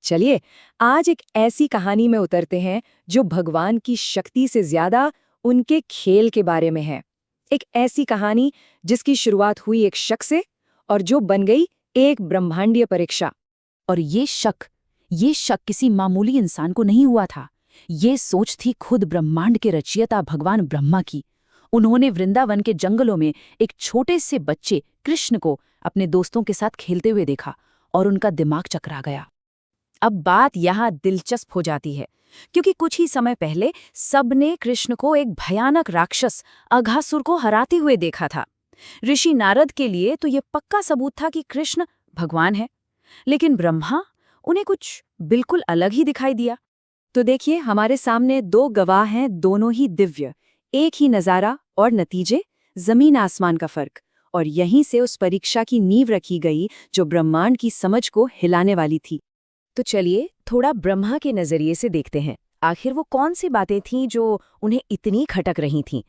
चलिए, आज एक ऐसी कहानी में उतरते हैं जो भगवान की शक्ति से ज्यादा उनके खेल के बारे में है। एक ऐसी कहानी जिसकी शुरुआत हुई एक शक से और जो बन गई एक ब्रह्मांडीय परीक्षा। और ये शक किसी मामूली इंसान को नहीं हुआ था। ये सोच थी खुद ब्रह्मांड के रचयिता भगवान ब्रह्मा की। उन्होंने वृंदावन के जंगलों में एक छोटे से बच्चे कृष्ण को अपने दोस्तों के साथ खेलते हुए देखा और उनका दिमाग चकरा गया। अब बात यहाँ दिलचस्प हो जाती है, क्योंकि कुछ ही समय पहले सबने कृष्ण को एक भयानक राक्षस अघासुर को हराते हुए देखा था। ऋषि नारद के लिए तो ये पक्का सबूत था कि कृष्ण भगवान है, लेकिन ब्रह्मा उन्हें कुछ बिल्कुल अलग ही दिखाई दिया। तो देखिए, हमारे सामने दो गवाह हैं, दोनों ही दिव्य, एक ही नजारा और नतीजे जमीन आसमान का फर्क। और यहीं से उस परीक्षा की नींव रखी गई जो ब्रह्मांड की समझ को हिलाने वाली थी। तो चलिए थोड़ा ब्रह्मा के नजरिए से देखते हैं। आखिर वो कौन सी बातें थीं जो उन्हें इतनी खटक रही थीं?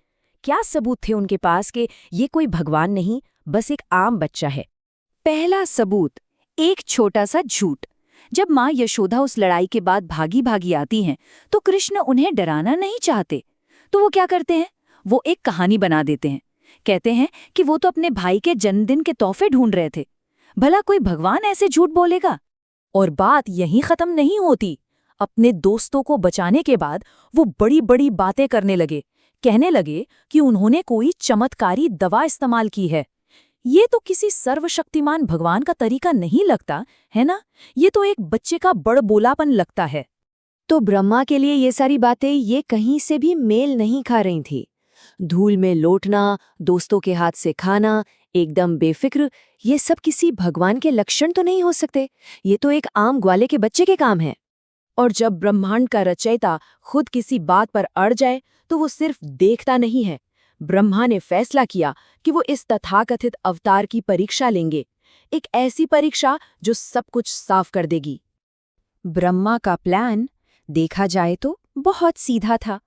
क्या सबूत थे उनके पास कि ये कोई भगवान नहीं, बस एक आम बच्चा है? पहला सबूत, एक छोटा सा झूठ। जब माँ यशोदा उस लड़ाई के बाद भागी भागी आती हैं, तो कृष्ण उन्हें डराना नहीं चाहते। तो वो क्या करते हैं? वो एक कहानी बना देते हैं। कहते हैं कि वो तो अपने भाई के जन्मदिन के तोहफे ढूंढ रहे थे। भला कोई भगवान ऐसे झूठ बोलेगा? और बात यहीं खत्म नहीं होती। अपने दोस्तों को बचाने के बाद वो बड़ी बड़ी बातें करने लगे। कहने लगे कि उन्होंने कोई चमत्कारी दवा इस्तेमाल की है। ये तो किसी सर्वशक्तिमान भगवान का तरीका नहीं लगता, है ना? ये तो एक बच्चे का बड़बोलापन लगता है। तो ब्रह्मा के लिए ये सारी बातें ये कहीं से भी मेल नहीं खा रही थी। धूल में लौटना, दोस्तों के हाथ से खाना, एकदम बेफिक्र, ये सब किसी भगवान के लक्षण तो नहीं हो सकते। ये तो एक आम ग्वाले के बच्चे के काम है। और जब ब्रह्मांड का रचयिता खुद किसी बात पर अड़ जाए, तो वो सिर्फ देखता नहीं है। ब्रह्मा ने फैसला किया कि वो इस तथाकथित अवतार की परीक्षा लेंगे, एक ऐसी परीक्षा जो सब कुछ साफ कर देगी। ब्रह्मा का प्लान देखा जाए तो बहुत सीधा था।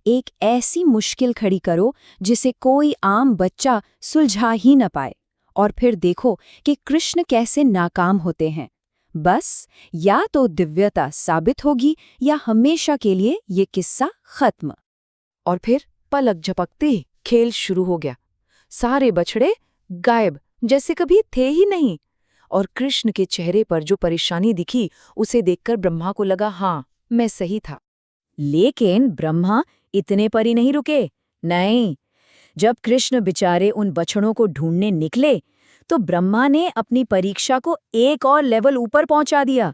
एक ऐसी मुश्किल खड़ी करो जिसे कोई आम बच्चा सुलझा ही न पाए, और फिर देखो कि कृष्ण कैसे नाकाम होते हैं। बस या तो दिव्यता साबित होगी या हमेशा के लिए ये किस्सा खत्म। और फिर पलक झपकते ही खेल शुरू हो गया। सारे बछड़े गायब, जैसे कभी थे ही नहीं। और कृष्ण के चेहरे पर जो परेशानी दिखी, उसे देखकर ब्रह्मा को लगा, हाँ, मैं सही था। लेकिन ब्रह्मा इतने पर ही नहीं रुके। नहीं, जब कृष्ण बेचारे उन बछड़ों को ढूंढने निकले, तो ब्रह्मा ने अपनी परीक्षा को एक और लेवल ऊपर पहुंचा दिया।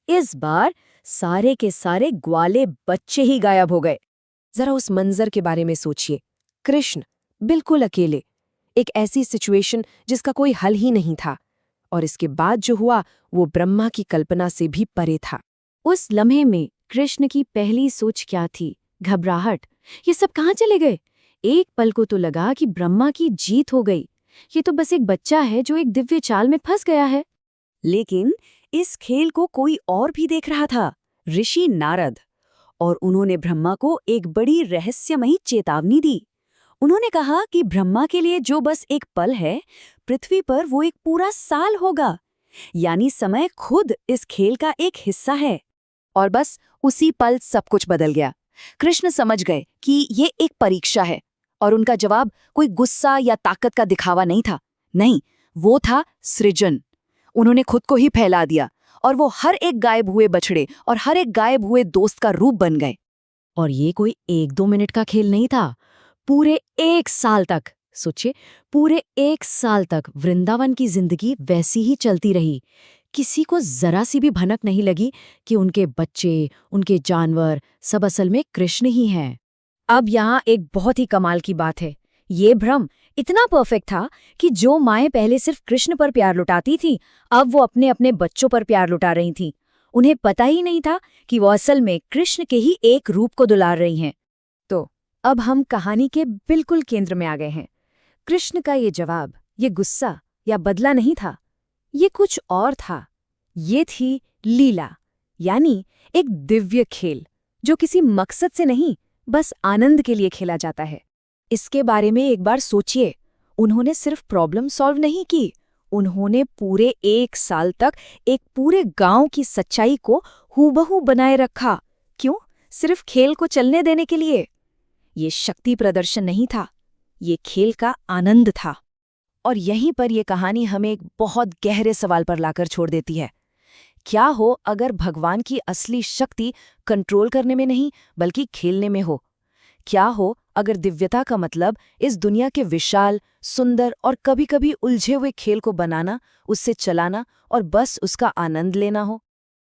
इस बार सारे के सारे ग्वाले बच्चे ही गायब हो गए। जरा उस मंजर के बारे में सोचिए। कृष्ण बिल्कुल अकेले, एक ऐसी सिचुएशन जिसका कोई हल ही नहीं था। और इसके बाद जो हुआ वो ब्रह्मा की कल्पना से भी परे था। उस लम्हे में कृष्ण की पहली सोच क्या थी? घबराहट। ये सब कहाँ चले गए? एक पल को तो लगा कि ब्रह्मा की जीत हो गई। ये तो बस एक बच्चा है जो एक दिव्य चाल में फंस गया है। लेकिन इस खेल को कोई और भी देख रहा था, ऋषि नारद। और उन्होंने ब्रह्मा को एक बड़ी रहस्यमयी चेतावनी दी। उन्होंने कहा कि ब्रह्मा के लिए जो बस एक पल है, पृथ्वी पर वो एक पूरा साल होगा। यानी समय खुद इस खेल का एक हिस्सा है। और बस उसी पल सब कुछ बदल गया। कृष्ण समझ गए कि ये एक परीक्षा है, और उनका जवाब कोई गुस्सा या ताकत का दिखावा नहीं था। नहीं, वो था सृजन। उन्होंने खुद को ही फैला दिया, और वो हर एक गायब हुए बछड़े और हर एक गायब हुए दोस्त का रूप बन गए। और ये कोई 1-2 मिनट का खेल नहीं था। पूरे 1 साल तक, सोचिए, पूरे 1 साल तक वृंदावन की जिंदगी वैसी ही चलती रही। किसी को जरा सी भी भनक नहीं लगी कि उनके बच्चे, उनके जानवर सब असल में कृष्ण ही हैं। अब यहाँ एक बहुत ही कमाल की बात है। ये भ्रम इतना परफेक्ट था कि जो माएं पहले सिर्फ कृष्ण पर प्यार लुटाती थीं, अब वो अपने अपने बच्चों पर प्यार लुटा रही थीं। उन्हें पता ही नहीं था कि वो असल में कृष्ण के ही एक रूप को दुलार रही हैं। तो अब हम कहानी के बिल्कुल केंद्र में आ गए हैं। कृष्ण का ये जवाब, ये गुस्सा या बदला नहीं था, ये कुछ और था। ये थी लीला, यानी एक दिव्य खेल जो किसी मकसद से नहीं, बस आनंद के लिए खेला जाता है। इसके बारे में एक बार सोचिए। उन्होंने सिर्फ प्रॉब्लम सॉल्व नहीं की, उन्होंने पूरे 1 साल तक एक पूरे गांव की सच्चाई को हूबहू बनाए रखा। क्यों? सिर्फ खेल को चलने देने के लिए। ये शक्ति प्रदर्शन नहीं था, ये खेल का आनंद था। और यहीं पर यह कहानी हमें एक बहुत गहरे सवाल पर लाकर छोड़ देती है। क्या हो अगर भगवान की असली शक्ति कंट्रोल करने में नहीं बल्कि खेलने में हो? क्या हो अगर दिव्यता का मतलब इस दुनिया के विशाल, सुंदर और कभी-कभी उलझे हुए खेल को बनाना, उससे चलाना और बस उसका आनंद लेना हो?